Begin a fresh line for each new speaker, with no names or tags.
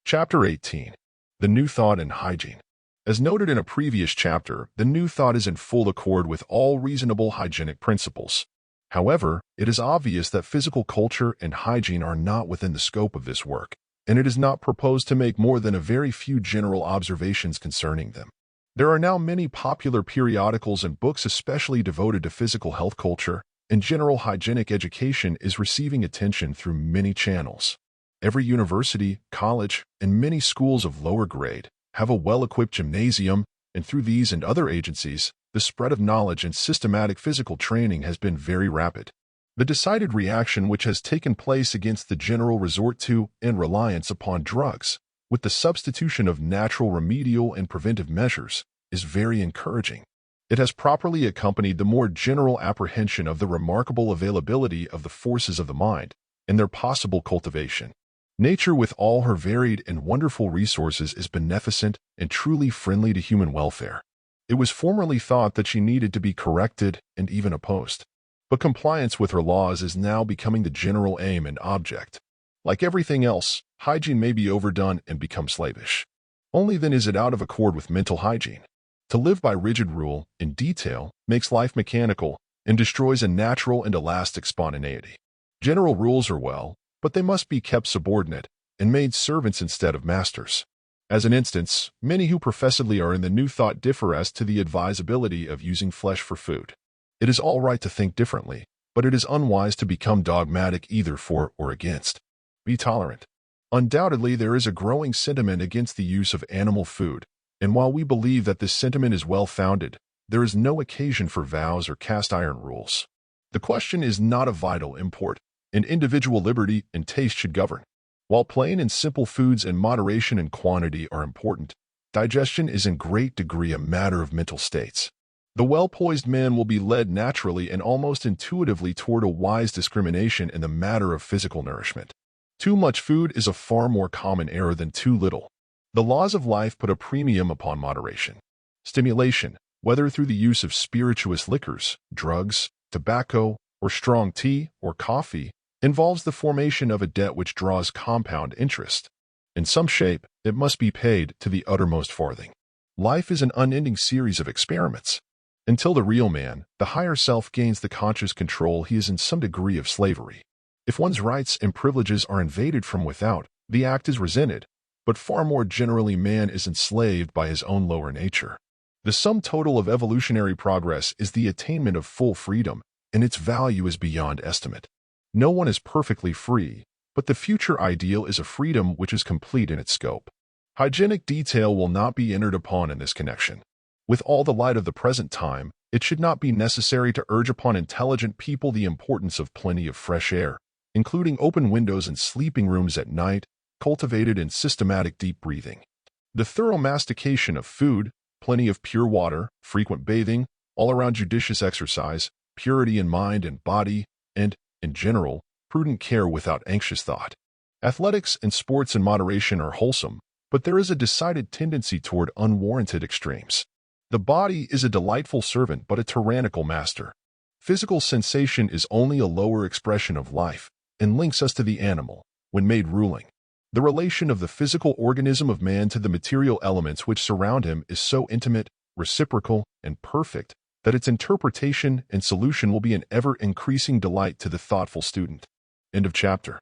Chapter 18. The New Thought in Hygiene. As noted in a previous chapter, the New Thought is in full accord with all reasonable hygienic principles. However, it is obvious that physical culture and hygiene are not within the scope of this work, and it is not proposed to make more than a very few general observations concerning them. There are now many popular periodicals and books especially devoted to physical health culture, and general hygienic education is receiving attention through many channels. Every university, college, and many schools of lower grade have a well-equipped gymnasium, and through these and other agencies, the spread of knowledge and systematic physical training has been very rapid. The decided reaction which has taken place against the general resort to and reliance upon drugs, with the substitution of natural remedial and preventive measures, is very encouraging. It has properly accompanied the more general apprehension of the remarkable availability of the forces of the mind and their possible cultivation. Nature with all her varied and wonderful resources is beneficent and truly friendly to human welfare. It was formerly thought that she needed to be corrected and even opposed. But compliance with her laws is now becoming the general aim and object. Like everything else, hygiene may be overdone and become slavish. Only then is it out of accord with mental hygiene. To live by rigid rule, in detail, makes life mechanical and destroys a natural and elastic spontaneity. General rules are well, but they must be kept subordinate and made servants instead of masters. As an instance, many who professedly are in the New Thought differ as to the advisability of using flesh for food. It is all right to think differently, but it is unwise to become dogmatic either for or against. Be tolerant. Undoubtedly, there is a growing sentiment against the use of animal food, and while we believe that this sentiment is well-founded, there is no occasion for vows or cast-iron rules. The question is not of vital import, and individual liberty and taste should govern. While plain and simple foods and moderation in quantity are important, digestion is in great degree a matter of mental states. The well-poised man will be led naturally and almost intuitively toward a wise discrimination in the matter of physical nourishment. Too much food is a far more common error than too little. The laws of life put a premium upon moderation. Stimulation, whether through the use of spirituous liquors, drugs, tobacco, or strong tea or coffee, involves the formation of a debt which draws compound interest. In some shape, it must be paid to the uttermost farthing. Life is an unending series of experiments. Until the real man, the higher self, gains the conscious control, he is in some degree of slavery. If one's rights and privileges are invaded from without, the act is resented, but far more generally man is enslaved by his own lower nature. The sum total of evolutionary progress is the attainment of full freedom, and its value is beyond estimate. No one is perfectly free, but the future ideal is a freedom which is complete in its scope. Hygienic detail will not be entered upon in this connection. With all the light of the present time, it should not be necessary to urge upon intelligent people the importance of plenty of fresh air, including open windows and sleeping rooms at night, cultivated and systematic deep breathing. The thorough mastication of food, plenty of pure water, frequent bathing, all-around judicious exercise, purity in mind and body, and, in general, prudent care without anxious thought. Athletics and sports in moderation are wholesome, but there is a decided tendency toward unwarranted extremes. The body is a delightful servant but a tyrannical master. Physical sensation is only a lower expression of life, and links us to the animal, when made ruling. The relation of the physical organism of man to the material elements which surround him is so intimate, reciprocal, and perfect that its interpretation and solution will be an ever-increasing delight to the thoughtful student. End of chapter.